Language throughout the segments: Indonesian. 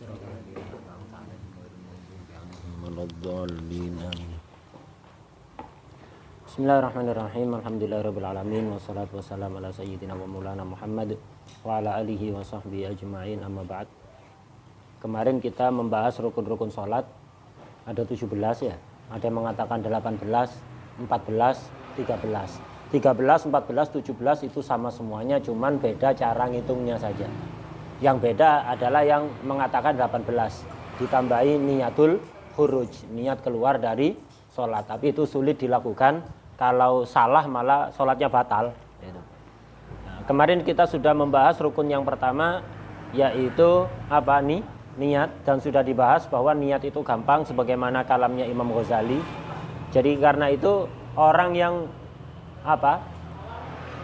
Bismillahirrahmanirrahim. Alhamdulillahirabbil alamin wassalatu wassalamu ala sayyidina wa maulana Muhammad wa ala alihi wa sahbihi ajma'in, amma ba'd. Kemarin kita membahas rukun-rukun salat ada 17 ya. Ada yang mengatakan 18, 14, 13. 13, 14, 17 itu sama semuanya, cuman beda cara ngitungnya saja. Yang beda adalah yang mengatakan 18 ditambahi niyatul khuruj, niat keluar dari sholat. Tapi itu sulit dilakukan, kalau salah malah sholatnya batal. Nah, kemarin kita sudah membahas rukun yang pertama, yaitu apa nih? Niat, dan sudah dibahas bahwa niat itu gampang sebagaimana kalamnya Imam Ghazali. Jadi karena itu orang yang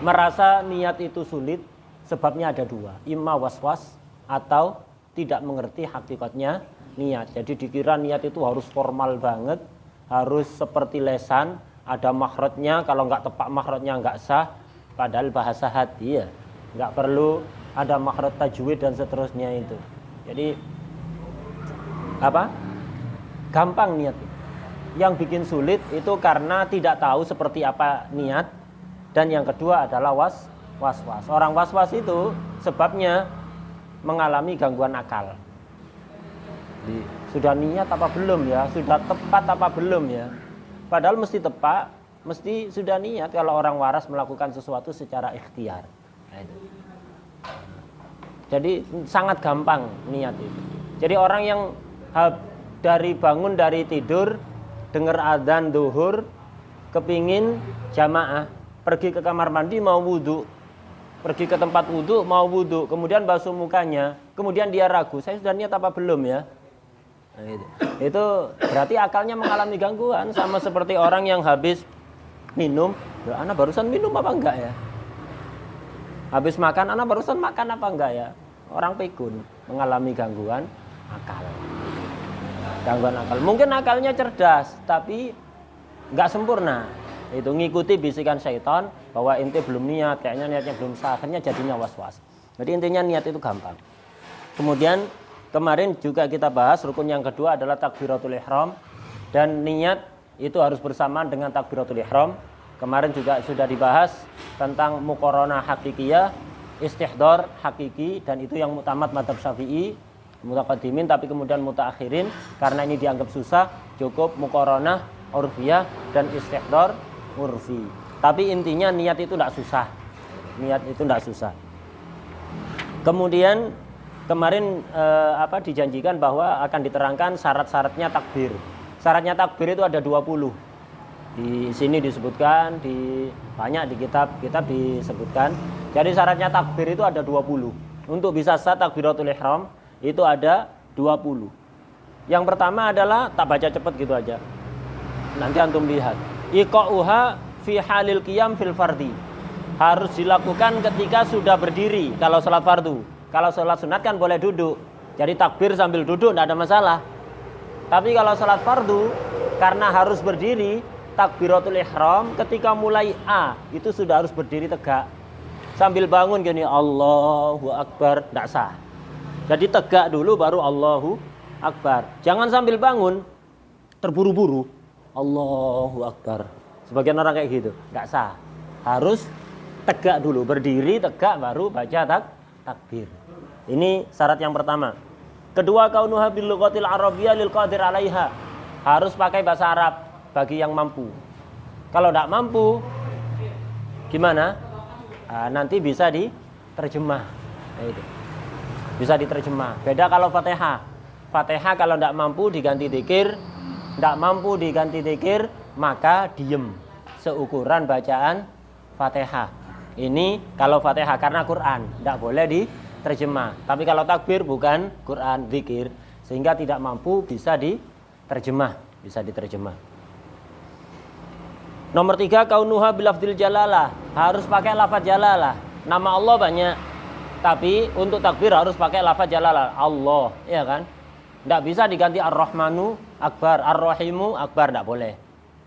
merasa niat itu sulit, sebabnya ada dua, imma waswas atau tidak mengerti hakikatnya niat. Jadi dikira niat itu harus formal banget, harus seperti lesan, ada makhrajnya, kalau nggak tepat makhrajnya nggak sah. Padahal bahasa hati ya, nggak perlu ada makhraj tajwid dan seterusnya itu. Jadi gampang niat. Yang bikin sulit itu karena tidak tahu seperti apa niat, dan yang kedua adalah waswas. Orang waswas itu sebabnya mengalami gangguan akal. Jadi, sudah niat apa belum ya? Sudah tepat apa belum ya? Padahal mesti tepat, mesti sudah niat kalau orang waras melakukan sesuatu secara ikhtiar. Jadi sangat gampang niat itu. Jadi orang yang bangun dari tidur, dengar adzan zuhur, kepingin jamaah, pergi ke kamar mandi mau wudhu, pergi ke tempat wudhu mau wudhu, kemudian basuh mukanya, kemudian dia ragu, saya sudah niat apa belum ya? Nah, itu berarti akalnya mengalami gangguan, sama seperti orang yang habis minum, anak barusan minum apa enggak ya? Habis makan, anak barusan makan apa enggak ya? Orang pikun, mengalami gangguan akal. Gangguan akal. Mungkin akalnya cerdas, tapi nggak sempurna. Itu ngikuti bisikan syaitan bahwa ente belum niat, kayaknya niatnya belum sah, akhirnya jadinya was-was. Jadi intinya niat itu gampang. Kemudian kemarin juga kita bahas rukun yang kedua adalah takbiratul ihram, dan niat itu harus bersamaan dengan takbiratul ihram. Kemarin juga sudah dibahas tentang muqaranah hakikiyah, istihdar hakiki, dan itu yang mutamat madzhab Syafi'i, mutaqaddimin, tapi kemudian mutaakhirin karena ini dianggap susah, cukup muqaranah urfiyah dan istihdar urfi. Tapi intinya niat itu tidak susah. Niat itu tidak susah. Kemudian kemarin dijanjikan bahwa akan diterangkan syarat-syaratnya takbir. Syaratnya takbir itu ada 20. Di sini disebutkan, banyak di kitab disebutkan. Jadi syaratnya takbir itu ada 20. Untuk bisa sah takbiratul ihram itu ada 20. Yang pertama adalah, tak baca cepat gitu aja, nanti antum lihat, iqa'uha fi halil qiyam fil fardi. Harus dilakukan ketika sudah berdiri kalau sholat fardu. Kalau sholat sunat kan boleh duduk, jadi takbir sambil duduk tidak ada masalah. Tapi kalau sholat fardu, karena harus berdiri, takbiratul ihram ketika mulai A itu sudah harus berdiri tegak. Sambil bangun gini Allahu Akbar, tidak sah. Jadi tegak dulu baru Allahu Akbar. Jangan sambil bangun terburu-buru Allahu Akbar. Sebagian orang kayak gitu, nggak sah. Harus tegak dulu, berdiri tegak baru baca takbir. Ini syarat yang pertama. Kedua, kaunuha bil lughatil arabiyyah lil qadir 'alaiha. Harus pakai bahasa Arab bagi yang mampu. Kalau tidak mampu gimana? Nanti bisa diterjemah. Nah, itu. Bisa diterjemah. Beda kalau Fatihah. Fatihah kalau tidak mampu diganti dzikir, tidak mampu diganti dzikir, maka diem seukuran bacaan Fatihah. Ini kalau Fatihah, karena Quran tidak boleh diterjemah. Tapi kalau takbir bukan Quran, dzikir, sehingga tidak mampu bisa diterjemah, Nomor 3, kaunuha bilafdil jalalah. Harus pakai lafaz jalalah. Nama Allah banyak, tapi untuk takbir harus pakai lafaz jalalah, Allah, ya kan? Tidak bisa diganti Ar-Rahmanu Akbar, Ar-Rahimu Akbar, tidak boleh.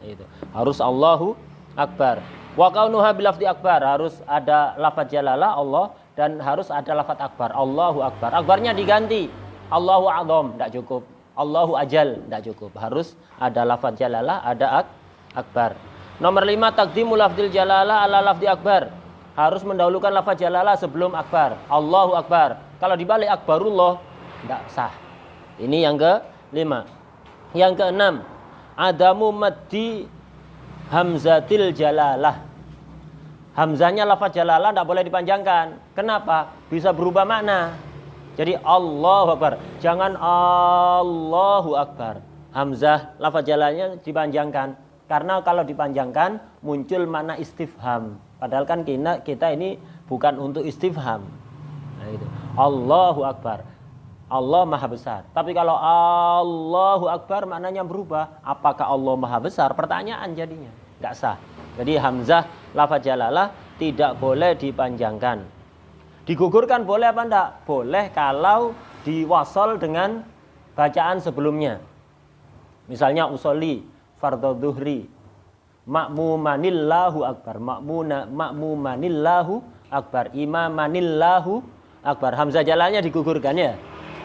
Itu harus Allahu Akbar. Wa kaunuha bilafdi akbar, harus ada lafaz jalalah Allah dan harus ada lafaz akbar, Allahu Akbar. Akbarnya diganti. Allahu a'zam, tidak cukup. Allahu ajal, tidak cukup. Harus ada lafaz jalalah, ada akbar. Nomor 5, taqdimu lafzil jalalah ala lafzi akbar. Harus mendahulukan lafaz jalalah sebelum akbar. Allahu akbar. Kalau dibalik akbarullah, tidak sah. Ini yang ke-5. Yang ke-6, adamu maddi hamzatil jalalah. Hamzahnya lafaz jalalah tidak boleh dipanjangkan. Kenapa? Bisa berubah makna. Jadi Allahu akbar, jangan Allahu akbar. Hamzah lafaz jalalahnya dipanjangkan. Karena kalau dipanjangkan muncul makna istifham. Padahal kan kita ini bukan untuk istifham. Nah, itu. Allahu akbar. Allah maha besar. Tapi kalau Allahu akbar maknanya berubah. Apakah Allah maha besar? Pertanyaan jadinya. Tidak sah. Jadi hamzah lafaz jalalah tidak boleh dipanjangkan. Digugurkan boleh apa enggak? Boleh kalau diwasal dengan bacaan sebelumnya. Misalnya usolli fardhu dhuhri ma'mumanillahu akbar, ma'mumanillahu akbar, imamanillahu akbar. Hamzah jalannya digugurkan ya.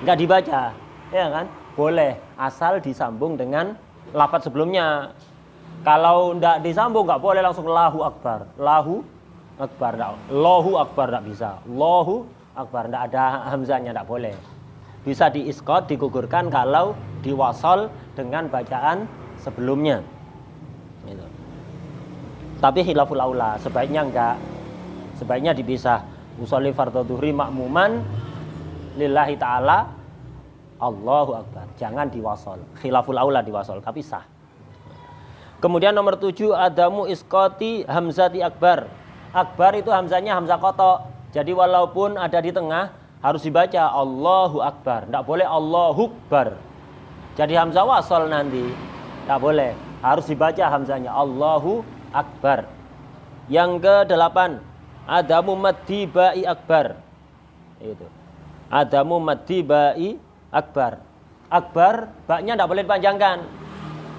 Enggak dibaca. Ya kan? Boleh asal disambung dengan lafaz sebelumnya. Kalau tidak disambung nggak boleh langsung lahu akbar, lahu akbar, lahu akbar tidak bisa, lahu akbar tidak ada hamzahnya, tidak boleh. Bisa diiskot, digugurkan kalau diwasal dengan bacaan sebelumnya. Gitu. Tapi khilaful aula, sebaiknya enggak, sebaiknya dipisah. Usolli fardhu dhuhri ma'muman lillahi ta'ala Allahu akbar, jangan diwasal. Khilaful aula diwasal, tapi sah. Kemudian nomor 7, adamu iskoti hamzati akbar. Akbar itu hamzanya hamzah kotok. Jadi walaupun ada di tengah harus dibaca Allahu akbar. Tidak boleh Allahu akbar. Jadi hamzah wasal nanti. Tidak boleh. Harus dibaca hamzanya Allahu akbar. Yang ke-8, adamu maddi ba'i akbar. Itu. Adamu maddi ba'i akbar. Akbar baknya tidak boleh dipanjangkan.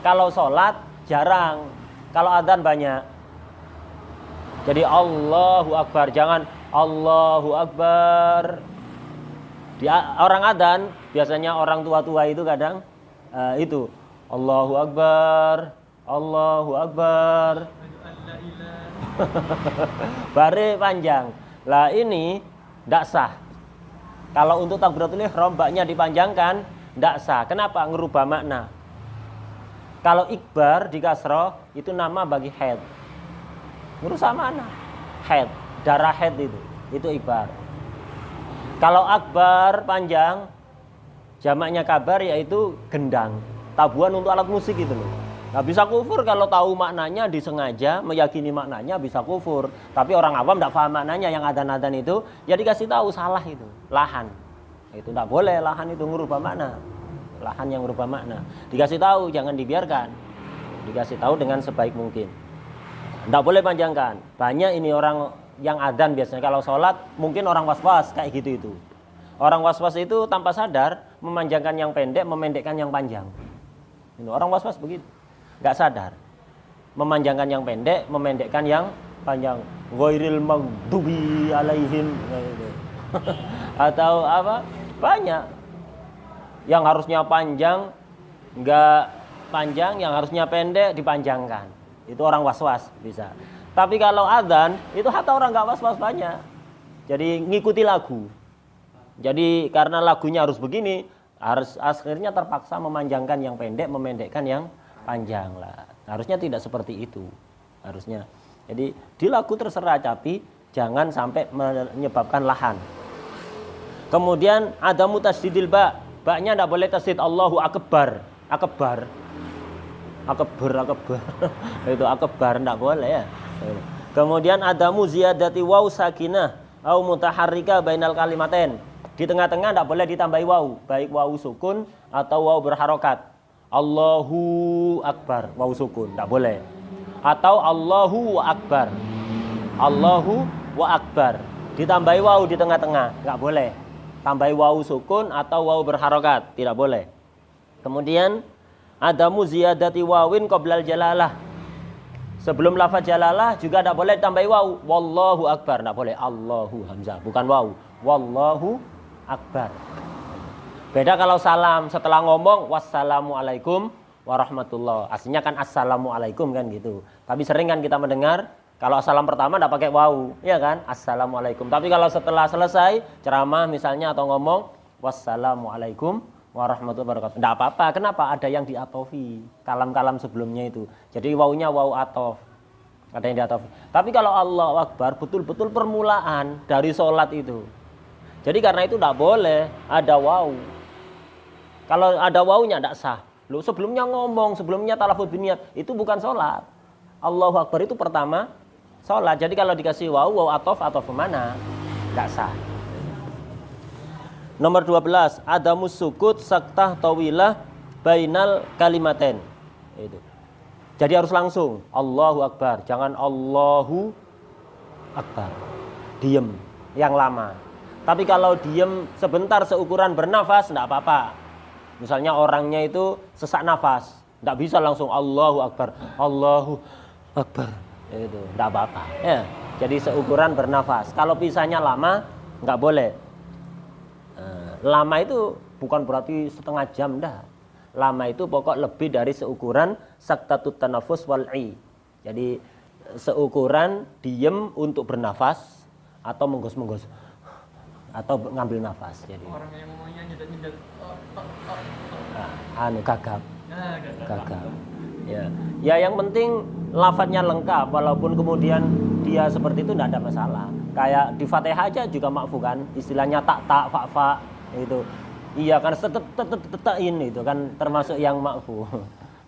Kalau sholat jarang, kalau adzan banyak. Jadi Allahu akbar, jangan Allahu akbar. Orang adzan biasanya orang tua-tua itu kadang itu Allahu akbar, Allahu akbar. Bare panjang. Lah ini tidak sah. Kalau untuk takbiratul ihram baknya dipanjangkan tidak sah. Kenapa? Ngerubah makna. Kalau ikbar di kasroh itu nama bagi haid. Merusak mana? Haid, darah haid itu ikbar. Kalau akbar panjang, jamaknya kabar yaitu gendang, tabuhan untuk alat musik itu loh. Nggak bisa kufur kalau tahu maknanya, disengaja meyakini maknanya bisa kufur. Tapi orang awam tidak paham maknanya, yang adan-adan itu, jadi kasih tahu salah itu, lahan. Itu tidak boleh, lahan itu ngerubah makna. Lahan yang berubah makna. Dikasih tahu, jangan dibiarkan. Dikasih tahu dengan sebaik mungkin. Tidak boleh panjangkan. Banyak ini orang yang adzan biasanya kalau sholat, mungkin orang was-was kayak gitu itu. Orang was-was itu tanpa sadar memanjangkan yang pendek, memendekkan yang panjang. Ini orang was-was begitu. Nggak sadar. Memanjangkan yang pendek, memendekkan yang panjang. Ghairil maghdubi alaihim. Atau apa? Banyak. Yang harusnya panjang nggak panjang, yang harusnya pendek dipanjangkan. Itu orang was-was bisa. Tapi kalau adzan itu hatta orang nggak was-was banyak. Jadi ngikuti lagu. Jadi karena lagunya harus begini, harus akhirnya terpaksa memanjangkan yang pendek, memendekkan yang panjang lah. Harusnya tidak seperti itu. Harusnya. Jadi di lagu terserah, tapi jangan sampai menyebabkan lahan. Kemudian ada mutasydidil ba. Baknya tidak boleh tasydid Allahu akbar. Akbar. Itu akbar tidak boleh ya. Kemudian ada ziyadati waw sakinah au mutaharrika bainal kalimatain. Di tengah-tengah tidak boleh ditambahi waw, baik waw sukun atau waw berharokat. Allahu akbar, waw sukun tidak boleh. Atau Allahu akbar. Allahu wa akbar. Ditambahi waw di tengah-tengah, nggak boleh. Tambahi wawu sukun atau wawu berharokat, tidak boleh. Kemudian adamu ziyadati wawin qoblal jalalah. Sebelum lafaz jalalah juga tidak boleh tambahi wawu. Wallahu akbar, tidak boleh. Allahu hamzah, bukan wawu. Wallahu akbar. Beda kalau salam setelah ngomong wassalamualaikum warahmatullah. Aslinya kan assalamualaikum kan gitu. Tapi sering kan kita mendengar kalau salam pertama enggak pakai wau, ya kan? Assalamualaikum. Tapi kalau setelah selesai ceramah misalnya atau ngomong wassalamualaikum warahmatullahi wabarakatuh. Enggak apa-apa. Kenapa? Ada yang diatofi. Kalam-kalam sebelumnya itu. Jadi waunya wau atof. Ada yang diatofi. Tapi kalau Allahu Akbar betul-betul permulaan dari sholat itu. Jadi karena itu enggak boleh ada wau. Kalau ada waunya enggak sah. Loh, sebelumnya ngomong, sebelumnya talafut biniat, itu bukan sholat. Allahu Akbar itu pertama sholat. Jadi kalau dikasih wau atof atau kemana? Enggak sah. Nomor 12, adamus sukut saktah tawilah bainal kalimaten. Itu. Jadi harus langsung Allahu Akbar, jangan Allahu Akbar. Diem yang lama. Tapi kalau diem sebentar seukuran bernafas enggak apa-apa. Misalnya orangnya itu sesak nafas, enggak bisa langsung Allahu Akbar, Allahu Akbar. Itu enggak apa-apa. Ya. Jadi seukuran bernafas. Kalau pisahnya lama enggak boleh. Lama itu bukan berarti setengah jam dah. Lama itu pokok lebih dari seukuran saktatut tanafus wal'i. Jadi seukuran diem untuk bernafas atau menggos-menggos atau ngambil nafas. Jadi orang yang ngomongnya nyedet-nyedet gagap. Gagap. Ya. Ya yang penting lafadznya lengkap walaupun kemudian dia seperti itu tidak ada masalah. Kayak di Fatihah aja juga makfu kan, istilahnya tak fa itu. Iya kan tetain itu kan termasuk yang makfu.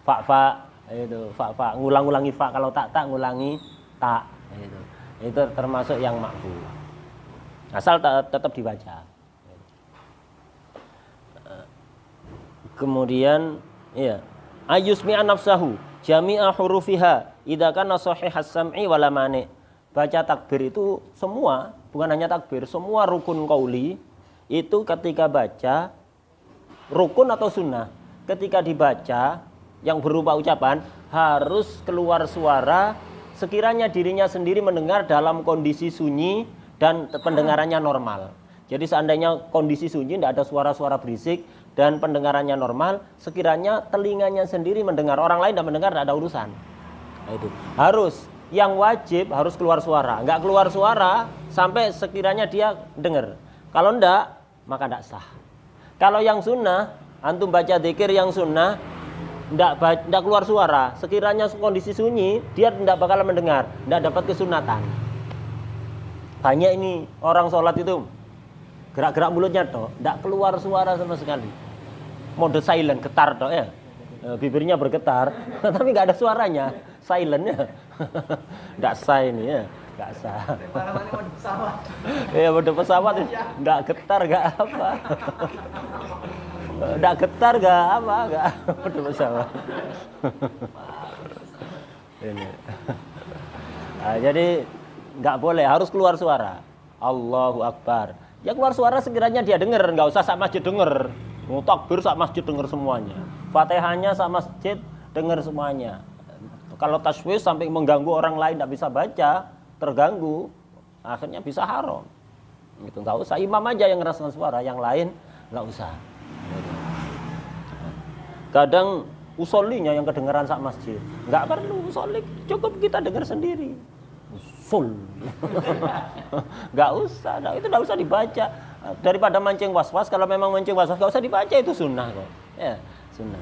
Fa itu fa ngulang-ulangi fa, kalau tak ngulangi tak itu. Itu termasuk yang makfu. Asal tetap dibaca. Kemudian iya, ayusmi'a nafsahu jami'a hurufiha idza kana sahihas sam'i wala mani. Baca takbir itu semua, bukan hanya takbir, semua rukun qauli itu ketika baca rukun atau sunnah. Ketika dibaca yang berupa ucapan harus keluar suara sekiranya dirinya sendiri mendengar dalam kondisi sunyi dan pendengarannya normal. Jadi seandainya kondisi sunyi, tidak ada suara-suara berisik dan pendengarannya normal, sekiranya telinganya sendiri mendengar, orang lain tidak mendengar, tidak ada urusan. Nah, itu harus, yang wajib harus keluar suara. Enggak keluar suara sampai sekiranya dia dengar. Kalau enggak, maka enggak sah. Kalau yang sunnah, antum baca zikir yang sunnah, enggak keluar suara. Sekiranya kondisi sunyi, dia enggak bakal mendengar, enggak dapat kesunatan. Banyak ini orang sholat itu gerak-gerak mulutnya toh, enggak keluar suara sama sekali. Mode silent, getar toh ya. Bibirnya bergetar, tapi enggak ada suaranya, silentnya. Enggak sah ini ya, enggak sah. mode pesawat. Ya mode pesawat, enggak getar, enggak apa. Enggak getar, enggak apa, enggak mode pesawat. Ini. Nah, jadi enggak boleh, harus keluar suara. Allahu Akbar. Ya keluar suara sekiranya dia dengar, enggak usah sak masjid dengar. Mau takbir sak masjid dengar semuanya. Fatihahnya sak masjid dengar semuanya. Kalau taswis sampai mengganggu orang lain tidak bisa baca, terganggu, akhirnya bisa haram. Gitu, enggak usah, imam aja yang ngerasakan suara, yang lain enggak usah. Kadang usolinya yang kedengaran sak masjid. Enggak perlu usoli, cukup kita dengar sendiri. Full. Enggak usah, itu enggak usah dibaca. Daripada mancing was-was, kalau memang mancing was-was enggak usah dibaca, itu sunnah kok. Ya, sunnah.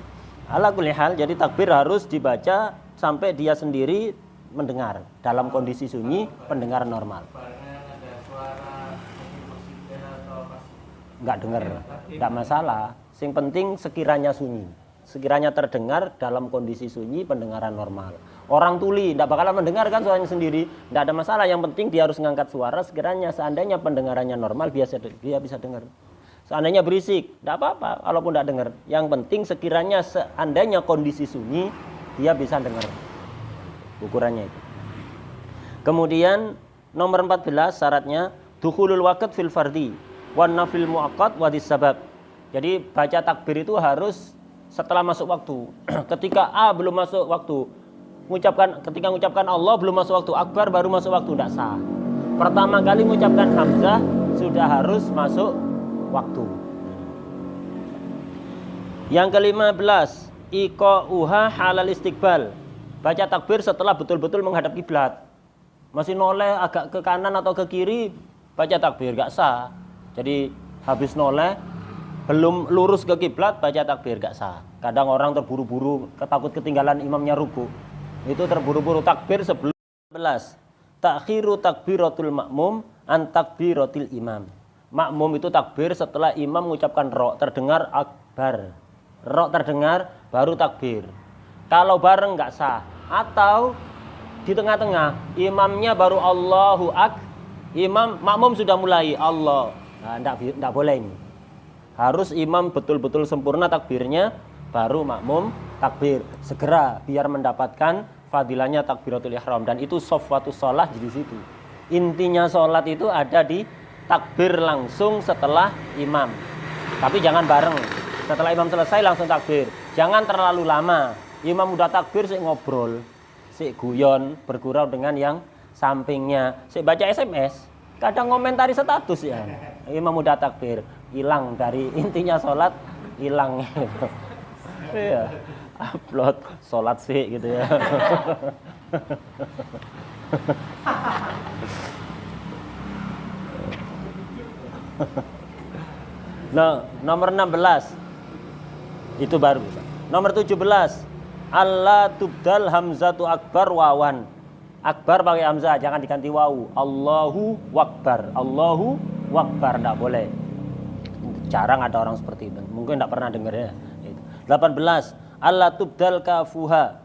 Ala kulli hal, jadi takbir harus dibaca sampai dia sendiri mendengar dalam kondisi sunyi, pendengaran normal. Enggak dengar, enggak masalah. Sing penting sekiranya sunyi. Sekiranya terdengar dalam kondisi sunyi, pendengaran normal. Orang tuli tidak bakalan mendengar kan suaranya sendiri, tidak ada masalah. Yang penting dia harus mengangkat suara sekiranya seandainya pendengarannya normal, dia bisa dengar. Seandainya berisik, tidak apa-apa walaupun tidak dengar. Yang penting sekiranya seandainya kondisi sunyi, dia bisa dengar. Ukurannya itu. Kemudian nomor 14 syaratnya dukhulul waqt fil fardhi wan nafil muaqqat wa disabab. Jadi baca takbir itu harus setelah masuk waktu. Ketika A belum masuk waktu, ketika mengucapkan Allah belum masuk waktu, akbar baru masuk waktu, tidak sah. Pertama kali mengucapkan hamzah sudah harus masuk waktu. Yang ke-15, iqa'uha halal istiqbal. Baca takbir setelah betul-betul menghadap kiblat. Masih noleh agak ke kanan atau ke kiri, baca takbir gak sah. Jadi habis noleh belum lurus ke kiblat, baca takbir gak sah. Kadang orang terburu-buru, takut ketinggalan imamnya ruku. Itu terburu-buru takbir sebelum 11. Takhiru takbiratul makmum an takbiratil imam. Makmum itu takbir setelah imam mengucapkan ro, terdengar akbar. Ro terdengar baru takbir. Kalau bareng nggak sah. Atau di tengah-tengah imamnya baru Allahu ak, makmum sudah mulai Allah. Nah, enggak boleh ini. Harus imam betul-betul sempurna takbirnya, baru makmum takbir. Segera biar mendapatkan fadilahnya takbiratul ihram, dan itu sofwatus sholah di situ. Intinya sholat itu ada di takbir langsung setelah imam. Tapi jangan bareng. Setelah imam selesai langsung takbir. Jangan terlalu lama. Imam udah takbir sik ngobrol, sik guyon, bergurau dengan yang sampingnya, sik baca SMS, kadang komentari status ya. Imam udah takbir, hilang dari intinya sholat, hilang. Iya. Upload sholat sih gitu ya. Nah, nomor 16 itu baru. Nomor 17, Allah tubdal hamzatu akbar wawan. Akbar pakai hamzah, jangan diganti wawu. Allahu wakbar, Allahu wakbar, enggak boleh. Jarang ada orang seperti itu. Mungkin enggak pernah dengar ya. 18, Allah tubdal kafuha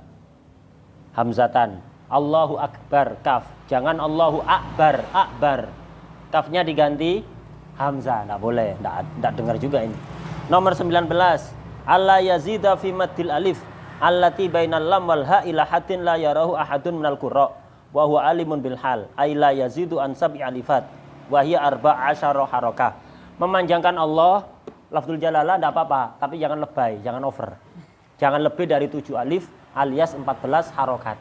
hamzatan. Allahu akbar kaf. Jangan Allahu akbar, akbar. Kafnya diganti hamzah, enggak boleh. Enggak dengar juga ini. Nomor 19, Allah yazida fi maddil alif allati bainal lam wal ha ila hatin la yarahu ahadun minal qurra wa huwa alimun bil hal ay la yazidu an sab'i alifat wa hiya arba'asyara harakah. Memanjangkan Allah lafzul jalalah enggak apa-apa, tapi jangan lebay, jangan over. Jangan lebih dari 7 alif alias 14 harokat.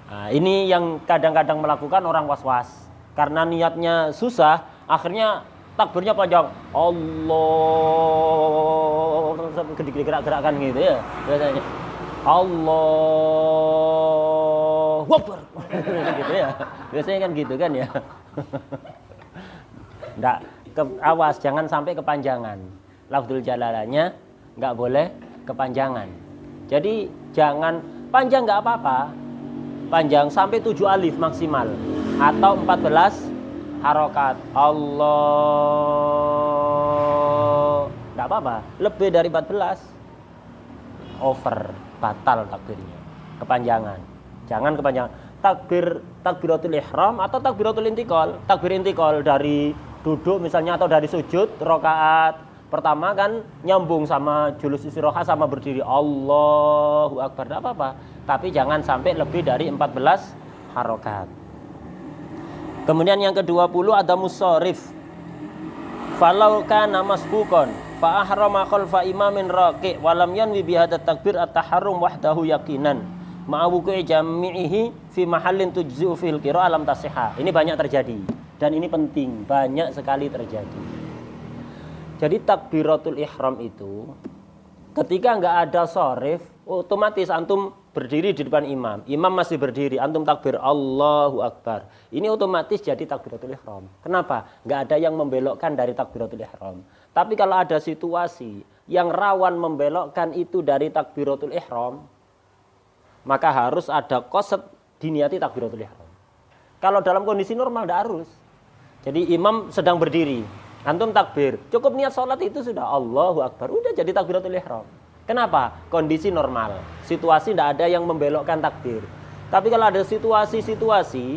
Nah, ini yang kadang-kadang melakukan orang was-was. Karena niatnya susah, akhirnya takbirnya panjang. Allah, gerak-gerakan gitu ya biasanya. Allah Akbar. Gitu ya. Biasanya kan gitu kan ya. Enggak, awas jangan sampai kepanjangan. Lafzul jalalahnya enggak boleh kepanjangan. Jadi jangan panjang enggak apa-apa. Panjang sampai 7 alif maksimal atau 14 harokat. Allah enggak apa-apa. Lebih dari 14 over, batal takbirnya. Kepanjangan. Jangan kepanjangan. Takbiratul ihram atau takbiratul intikal. Takbir intikal dari duduk misalnya atau dari sujud rakaat pertama kan nyambung sama julus istirahat sama berdiri. Allahu akbar, enggak apa-apa. Tapi jangan sampai lebih dari 14 harokat. Kemudian yang ke-20 ada musharif. Falau kana masbuqan fa ahrama khalfa imamin raqi wa lam yanwi bi hadat takbir at-taharrum wahdahu yaqinan ma'awuqi jami'ihi fi mahallin tujzi'u fil qira'ah lam tasihha. Ini banyak terjadi dan ini penting, banyak sekali terjadi. Jadi takbiratul ihram itu ketika enggak ada sharif, otomatis antum berdiri di depan imam. Imam masih berdiri, antum takbir Allahu akbar. Ini otomatis jadi takbiratul ihram. Kenapa? Enggak ada yang membelokkan dari takbiratul ihram. Tapi kalau ada situasi yang rawan membelokkan itu dari takbiratul ihram, maka harus ada qasd diniati takbiratul ihram. Kalau dalam kondisi normal enggak harus. Jadi imam sedang berdiri, antum takbir, cukup niat sholat itu sudah Allahu akbar, udah jadi takbiratul ihram. Kenapa? Kondisi normal, situasi tidak ada yang membelokkan takbir. Tapi kalau ada situasi-situasi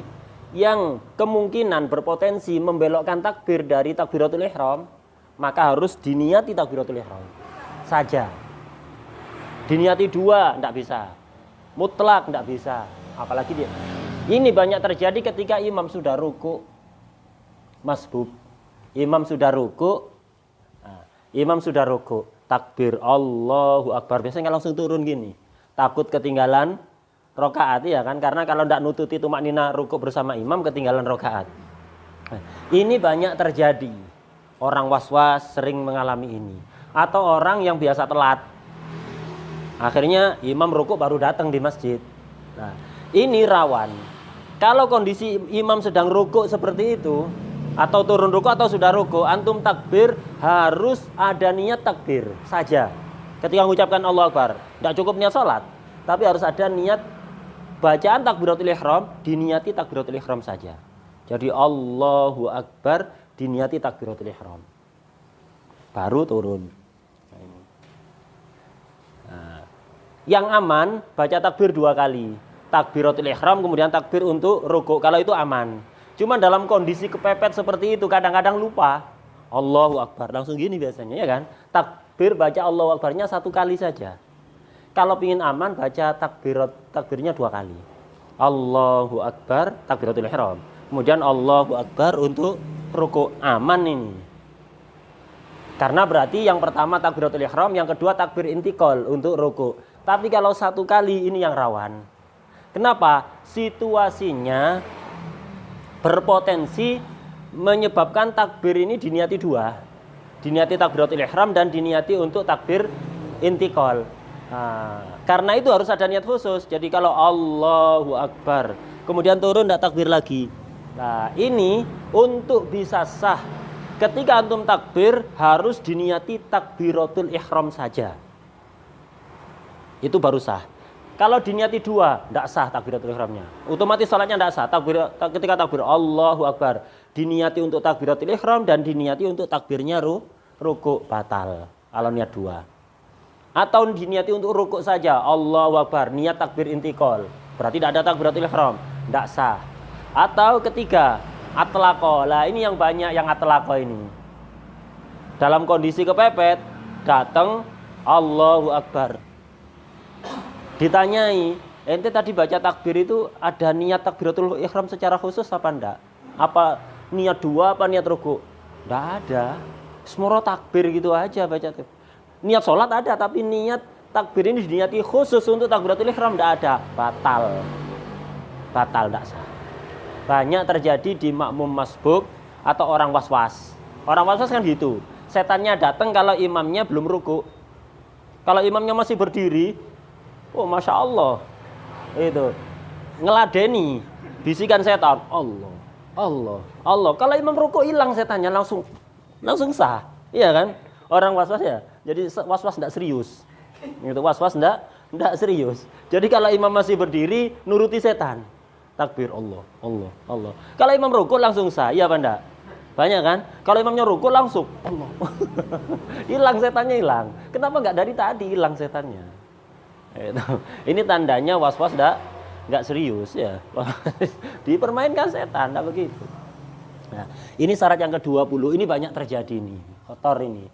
yang kemungkinan berpotensi membelokkan takbir dari takbiratul ihram, maka harus diniati takbiratul ihram saja. Diniati 2 tidak bisa, mutlak tidak bisa. Apalagi dia. Ini banyak terjadi ketika imam sudah ruku, masbub. Imam sudah ruku, takbir Allahu akbar, biasanya langsung turun gini, takut ketinggalan rokaat ya kan, karena kalau tidak nututi tumaknina ruku bersama imam ketinggalan rokaat. Ini banyak terjadi, orang was-was sering mengalami ini. atau orang yang biasa telat. Akhirnya imam rukuk baru datang di masjid. Nah, ini rawan. Kalau kondisi imam sedang rukuk seperti itu, atau turun rukuk atau sudah rukuk, antum takbir harus ada niat takbir saja. Ketika mengucapkan Allahu Akbar, tidak cukup niat sholat, tapi harus ada niat bacaan takbiratul ihram, diniati takbiratul ihram saja. Jadi Allahu Akbar diniati takbiratul ihram. Baru turun. Nah, yang aman baca takbir 2 kali. Takbiratul ihram kemudian takbir untuk rukuk. Kalau itu aman. Cuma dalam kondisi kepepet seperti itu kadang-kadang lupa. Allahu Akbar langsung gini biasanya ya kan. Takbir baca Allahu Akbarnya 1 kali saja. Kalau ingin aman baca takbirnya 2 kali. Allahu Akbar takbiratul ihram. Kemudian Allahu Akbar untuk rukuk. Aman ini. Karena berarti yang pertama takbiratul ihram, yang kedua takbir intikal untuk rukuk. Tapi kalau 1 kali ini yang rawan. Kenapa? Situasinya berpotensi menyebabkan takbir ini diniati 2. Diniati takbiratul ihram dan diniati untuk takbir intikal. Karena itu harus ada niat khusus. Jadi kalau Allahu Akbar kemudian turun tidak takbir lagi. Nah, ini untuk bisa sah ketika antum takbir harus diniati takbiratul ihram saja. Itu baru sah. Kalau diniati 2, tidak sah takbiratul ihramnya. Otomatis salatnya tidak sah. Ketika takbir Allahu Akbar diniati untuk takbiratul ihram dan diniati untuk takbirnya rukuk, batal. Kalau niat 2. Atau diniati untuk rukuk saja Allahu Akbar niat takbir intikal, berarti tidak ada takbiratul ihram, tidak sah. Atau ketiga atlaqo. Lah ini yang banyak yang atlaqo ini. Dalam kondisi kepepet datang Allahu Akbar. Ditanyai, ente tadi baca takbir itu ada niat takbiratul ihram secara khusus apa enggak? Apa niat 2 apa niat rukuk? Enggak ada. Semua takbir gitu aja baca tuh. Niat sholat ada tapi niat takbir ini diniati khusus untuk takbiratul ihram enggak ada. Batal. Batal enggak sah. Banyak terjadi di makmum masbuk atau orang was-was. Orang was-was kan gitu. Setannya datang kalau imamnya belum rukuk. Kalau imamnya masih berdiri, oh Masya Allah, itu ngeladeni bisikan setan, Allah, Allah, Allah. Kalau imam rukuk hilang setannya langsung sah, iya kan? Orang was-was ya, jadi was-was tidak serius, itu was-was tidak serius. Jadi kalau imam masih berdiri, nuruti setan, takbir Allah, Allah, Allah. Kalau imam rukuk langsung sah, iya apa enggak? Banyak kan? Kalau imamnya rukuk langsung Allah, hilang setannya hilang. Kenapa enggak dari tadi hilang setannya? Ini tandanya was-was nggak serius ya. Dipermainkan setan, enggak begitu. Nah, ini syarat yang ke-20, ini banyak terjadi nih, kotor ini.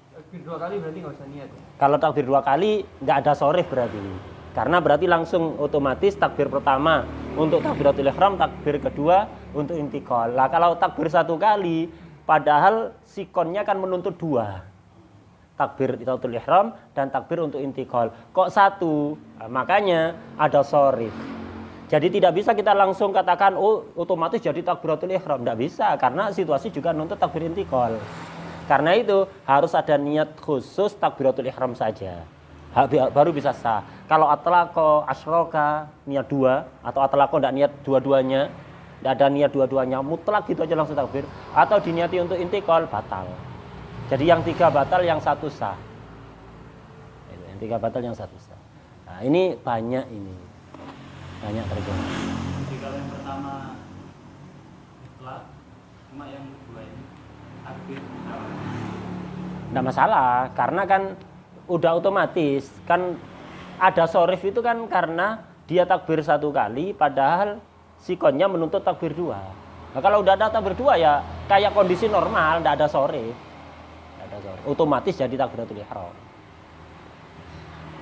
Takbir 2 kali berarti nggak usah niat. Kalau takbir 2 kali nggak ada sorif berarti. Karena berarti langsung otomatis takbir pertama untuk takbiratul ihram, takbir kedua untuk intikal. Lah kalau takbir 1 kali padahal sikonnya kan menuntut 2. Takbir takbiratul ihram dan takbir untuk intikal. Kok 1? Nah, makanya ada sorif. Jadi tidak bisa kita langsung katakan oh otomatis jadi takbiratul ihram. Tidak bisa karena situasi juga nuntut takbir intikal. Karena itu harus ada niat khusus takbiratul ihram saja. Baru bisa sah. Kalau atlaqo, asroka, niat 2 atau atlaqo tidak niat dua-duanya, tidak ada niat dua-duanya, mutlak gitu aja langsung takbir. Atau diniati untuk intikal, batal. Jadi yang 3 batal, yang 1 sah. Yang 3 batal, yang 1 sah. Nah ini banyak ini. Banyak terjadi. Jadi kalau yang pertama mutlak, cuma yang kedua ini takbir. Tidak masalah, karena kan udah otomatis. Kan ada sorif itu kan karena dia takbir 1 kali, padahal sikonnya menuntut takbir 2. Nah kalau udah ada takbir 2 ya kayak kondisi normal, tidak ada sorif. Otomatis jadi takbiratul ihram.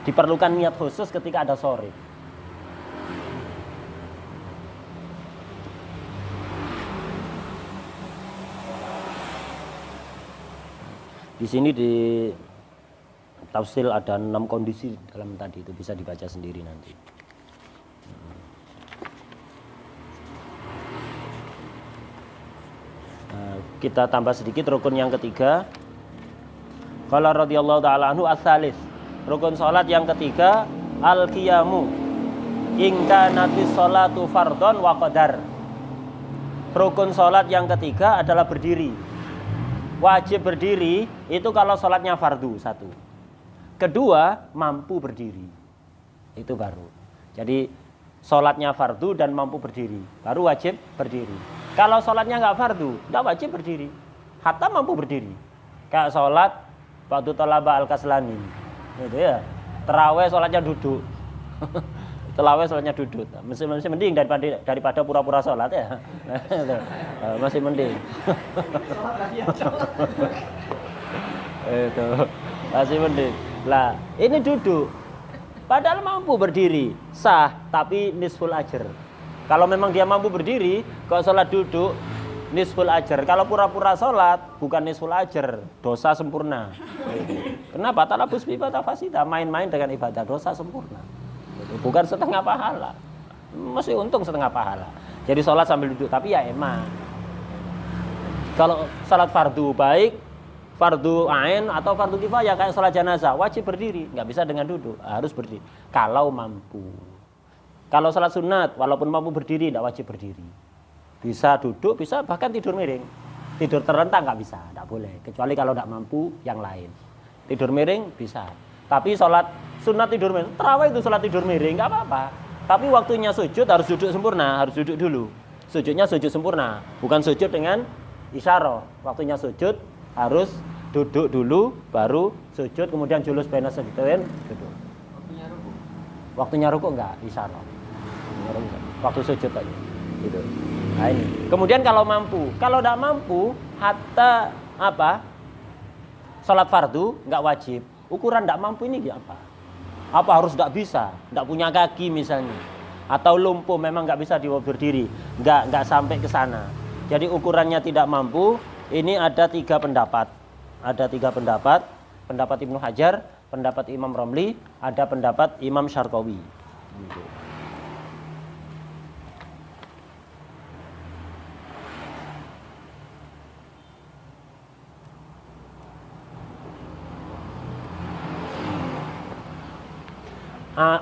Diperlukan niat khusus ketika ada sorif. Di sini di tafsir ada 6 kondisi dalam tadi itu bisa dibaca sendiri nanti. Kita tambah sedikit rukun yang ketiga. Qala radhiyallahu taala anhu ats-tsalits. Rukun salat yang ketiga al-qiyamu. In kanatis sholatu fardhon wa qadar. Rukun salat yang ketiga adalah berdiri. Wajib berdiri itu kalau salatnya fardu, satu. Kedua, mampu berdiri. Itu baru. Jadi salatnya fardu dan mampu berdiri, baru wajib berdiri. Kalau salatnya nggak fardu, nggak wajib berdiri. Hatta mampu berdiri. Kayak salat waktu talaba al-kaslani. Gitu ya. Tarawih salatnya duduk. Tarawih salatnya duduk. Masih mending daripada pura-pura salat ya. Masih mending. Itu. Masih mending. Lah, ini duduk. Padahal mampu berdiri, sah, tapi nisful ajar. Kalau memang dia mampu berdiri, kalau sholat duduk, nisful ajar. Kalau pura-pura sholat, bukan nisful ajar, dosa sempurna. Kenapa? Talabus bi ibadah fasida, main-main dengan ibadah, dosa sempurna. Bukan setengah pahala. Masih untung setengah pahala. Jadi sholat sambil duduk, tapi ya emang. Kalau sholat fardu baik, fardu ain atau fardu kifayah kayak sholat jenazah wajib berdiri, nggak bisa dengan duduk, harus berdiri kalau mampu. Kalau sholat sunat walaupun mampu berdiri nggak wajib berdiri, bisa duduk, bisa bahkan tidur miring. Tidur terlentang nggak bisa, nggak boleh, kecuali kalau nggak mampu yang lain. Tidur miring bisa, tapi sholat sunat tidur miring, tarawih itu sholat tidur miring nggak apa-apa, tapi waktunya sujud harus duduk sempurna, harus duduk dulu. Sujudnya sujud sempurna, bukan sujud dengan isyarah. Waktunya sujud harus duduk dulu, baru sujud, kemudian julus baina sajdatain, duduk. Waktunya rukuk enggak, isyarah. Waktu sujud aja. Gitu. Nah ini. Kemudian kalau mampu, kalau enggak mampu, hatta apa? Salat fardu enggak wajib. Ukuran enggak mampu ini apa? Apa harus enggak bisa? Enggak punya kaki misalnya. Atau lumpuh memang enggak bisa berdiri. Enggak sampai ke sana. Jadi ukurannya tidak mampu. Ini ada 3 pendapat. Ada 3 pendapat. Pendapat Ibnu Hajar, pendapat Imam Romli, ada pendapat Imam Syarqawi. Gitu.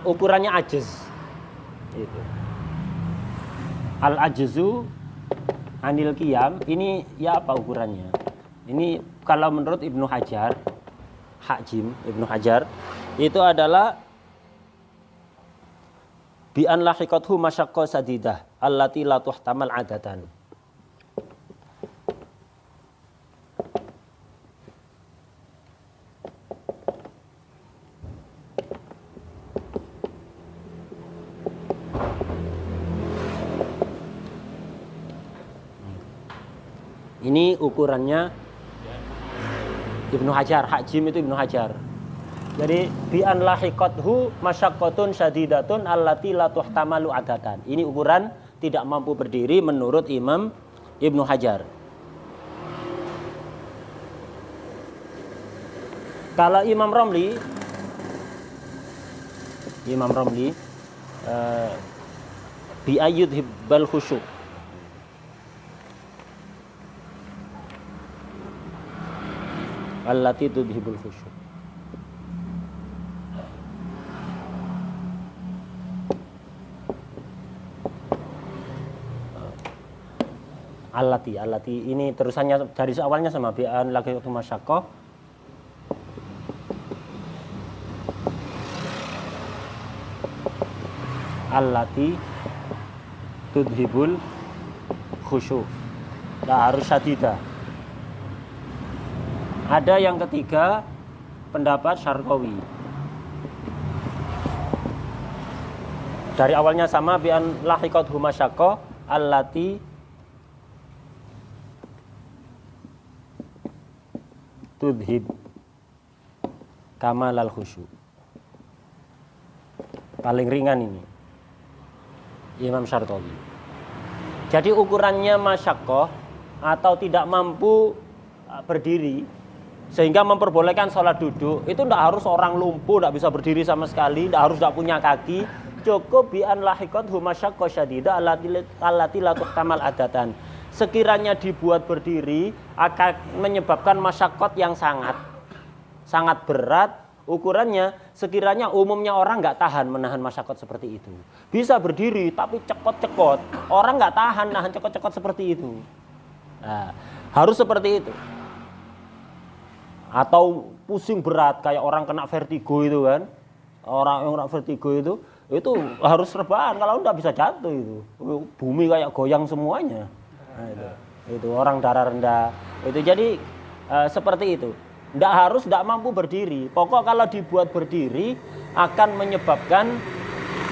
Ukurannya ajiz. Itu. Al-ajzu anil qiyam, ini ya apa ukurannya? Ini kalau menurut Ibnu Hajar, Ibnu Hajar itu adalah bi an lahiqathu masyaqqah sadidah allati la tuhtamal adatan. Ini ukurannya Ibnu Hajar, Hakjim itu Ibnu Hajar. Jadi bi an lahiqathu masyaqqatun syadidatun allati la tuhtamalu adatan. Ini ukuran tidak mampu berdiri menurut Imam Ibnu Hajar. Kalau Imam Romli bi ayyudhibbal khusyuk. Allati tudhibul khusyuk. Allati ini terusannya dari awalnya sama bi'an lagi masyaqqah. Allati tudhibul khusyuk. Nah, harus syadidah. Ada yang ketiga, pendapat Syarqawi. Dari awalnya sama bi'an lahiqathu masyaqqah allati tudhib kamalal khusyuk. Paling ringan ini Imam Syarqawi. Jadi ukurannya masyaqqah atau tidak mampu berdiri sehingga memperbolehkan sholat duduk, itu tidak harus orang lumpuh, tidak bisa berdiri sama sekali, tidak harus tidak punya kaki, cukup bi'an lahiqathu masyaqqah syadidah allati la tuhtamal adatan. Sekiranya dibuat berdiri akan menyebabkan masyaqqat yang sangat. sangat berat ukurannya, sekiranya umumnya orang nggak tahan menahan masyakot seperti itu. Bisa berdiri tapi cekot-cekot, orang nggak tahan nahan cekot-cekot seperti itu. Nah, harus seperti itu. Atau pusing berat kayak orang kena vertigo itu kan, orang yang kena vertigo itu harus rebahan, kalau enggak bisa jatuh itu, bumi kayak goyang semuanya. Nah, itu orang darah rendah itu. Jadi seperti itu, enggak mampu berdiri. Pokok kalau dibuat berdiri akan menyebabkan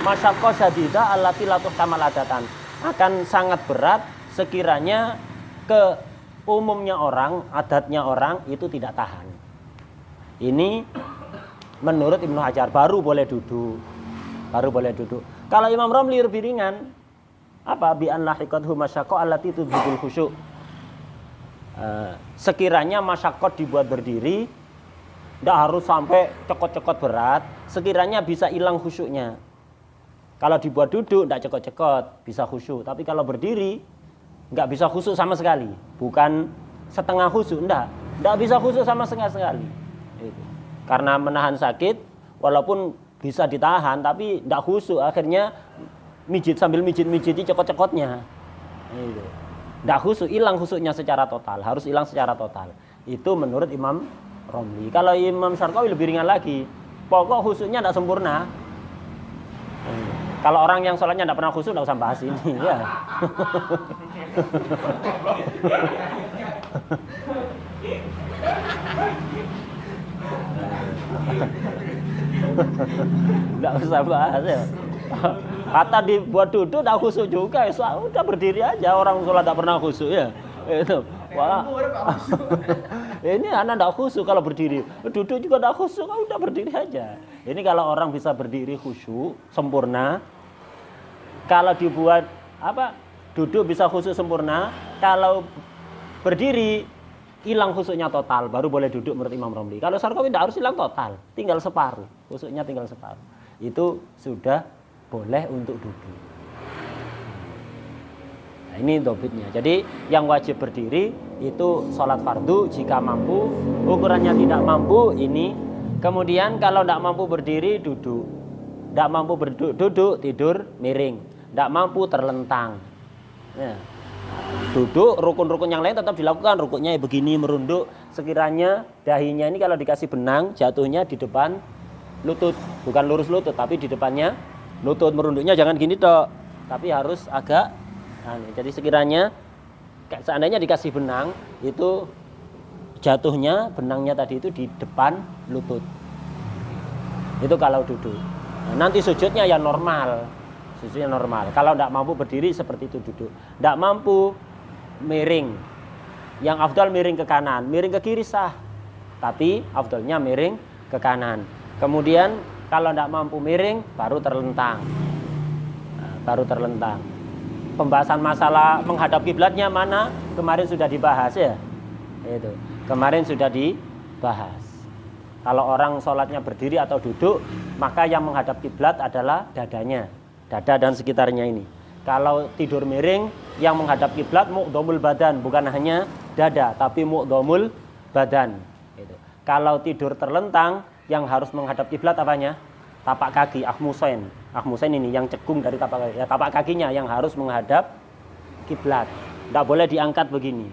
masyaqqah syadidah allati la tuhtamal adatan, akan sangat berat sekiranya ke umumnya orang, adatnya orang itu tidak tahan. Ini menurut Ibnu Hajar baru boleh duduk. Kalau Imam Romli lebih ringan, apa? Bi an lahiqathu masyaqqah allati tudhibul khusyuk. Sekiranya masyaqqah dibuat berdiri, tidak harus sampai cekot-cekot berat, sekiranya bisa hilang khusyuknya. Kalau dibuat duduk tidak cekot-cekot, bisa khusyuk. Tapi kalau berdiri nggak bisa khusyuk sama sekali. Bukan setengah khusyuk, enggak bisa khusyuk sama sekali. Karena menahan sakit, walaupun bisa ditahan, tapi tidak khusyuk. Akhirnya sambil mijit-mijiti cekot-cekotnya. Tidak khusyuk, hilang khusyuknya secara total. Harus hilang secara total. Itu menurut Imam Romli. Kalau Imam Syarqawi lebih ringan lagi. Pokok khusyuknya tidak sempurna. Kalau orang yang sholatnya tidak pernah khusyuk, tidak usah bahas ini. Ya. Tidak usah bahas ya. Kata dibuat duduk tidak khusyuk juga, ya udah berdiri aja. Orang sholat tidak pernah khusyuk ya. Itu. Wah. Ini anak tidak khusyuk kalau berdiri. Duduk juga tidak khusyuk, udah berdiri aja. Ini kalau orang bisa berdiri khusyuk sempurna. Kalau dibuat duduk bisa khusyuk sempurna. Kalau berdiri hilang khusyuknya total, baru boleh duduk menurut Imam Romli. Kalau Syarqawi tidak harus hilang total, tinggal separuh, khusyuknya tinggal separuh. Itu sudah boleh untuk duduk. Nah, ini dobitnya. Jadi yang wajib berdiri itu sholat fardu jika mampu, ukurannya tidak mampu ini. Kemudian kalau tidak mampu berdiri, duduk. Tidak mampu duduk, tidur miring. Tidak mampu terlentang. Ya. Duduk, rukun-rukun yang lain tetap dilakukan. Rukunnya begini, merunduk. Sekiranya dahinya ini kalau dikasih benang, jatuhnya di depan lutut. Bukan lurus lutut, tapi di depannya lutut. Merunduknya jangan gini toh, tapi harus agak. Jadi sekiranya seandainya dikasih benang, itu jatuhnya benangnya tadi itu di depan lutut. Itu kalau duduk. Nanti sujudnya ya normal. Sujudnya normal. Kalau tidak mampu berdiri seperti itu duduk. Tidak mampu miring. Yang afdal miring ke kanan, miring ke kiri sah. Tapi afdalnya miring ke kanan. Kemudian kalau tidak mampu miring baru terlentang. Baru terlentang. Pembahasan masalah menghadap kiblatnya mana? Kemarin sudah dibahas ya. Itu. Kemarin sudah dibahas. Kalau orang sholatnya berdiri atau duduk, maka yang menghadap kiblat adalah dadanya. Dada dan sekitarnya ini. Kalau tidur miring, yang menghadap kiblat muqdhamul badan, bukan hanya dada, tapi muqdhamul badan. Gitu. Kalau tidur terlentang, yang harus menghadap kiblat apanya? Tapak kaki, akhmusain. Akhmusain ini yang cekung dari tapak kaki. Ya, tapak kakinya yang harus menghadap kiblat. Tidak boleh diangkat begini.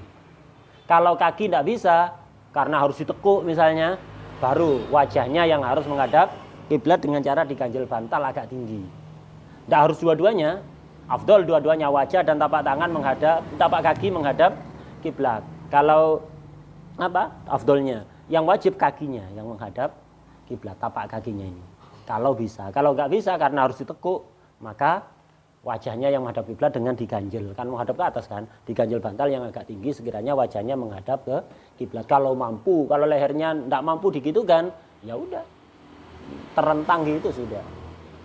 Kalau kaki tidak bisa, karena harus ditekuk misalnya, baru wajahnya yang harus menghadap kiblat dengan cara diganjel bantal agak tinggi. Tidak harus dua-duanya. Afdol dua-duanya, wajah dan tapak tangan menghadap, tapak kaki menghadap kiblat. Kalau afdolnya, yang wajib kakinya yang menghadap kiblat, tapak kakinya ini. Kalau bisa, kalau nggak bisa karena harus ditekuk, maka wajahnya yang menghadap kiblat dengan diganjel, kan menghadap ke atas kan, diganjel bantal yang agak tinggi sekiranya wajahnya menghadap ke kiblat. Kalau mampu, kalau lehernya nggak mampu digitukan, ya udah terentang gitu sudah.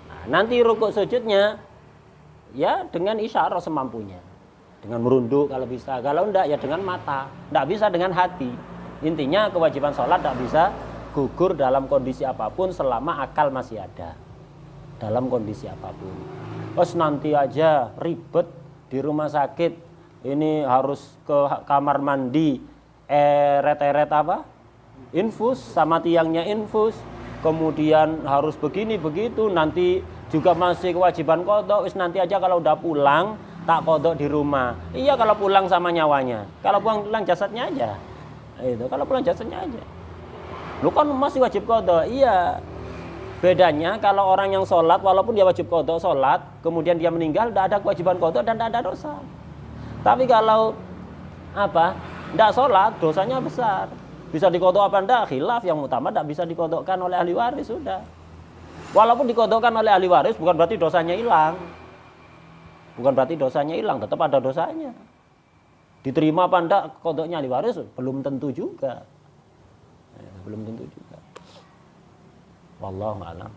Nah, nanti rukuk sujudnya ya dengan isyarah semampunya, dengan merunduk kalau bisa, kalau enggak ya dengan mata, enggak bisa dengan hati. Intinya kewajiban sholat enggak bisa gugur dalam kondisi apapun selama akal masih ada, dalam kondisi apapun. Nanti aja ribet di rumah sakit, ini harus ke kamar mandi, eret-eret infus, sama tiangnya infus, kemudian harus begini begitu, nanti juga masih kewajiban qadha. Wis nanti aja kalau udah pulang tak qadha di rumah. Iya kalau pulang sama nyawanya, kalau pulang jasadnya aja. Itu kalau pulang jasadnya aja. Lu kan masih wajib qadha. Iya. Bedanya kalau orang yang sholat, walaupun dia wajib qadha sholat, kemudian dia meninggal, tidak ada kewajiban qadha dan tidak ada dosa. Tapi kalau tidak sholat, dosanya besar. Bisa diqadha apa enggak? Khilaf, yang utama tidak bisa diqadhakan oleh ahli waris, sudah. Walaupun diqadhakan oleh ahli waris, bukan berarti dosanya hilang. Bukan berarti dosanya hilang, tetap ada dosanya. Diterima apa enggak qadhanya ahli waris? Belum tentu juga. Belum tentu juga. Wallahu a'lam.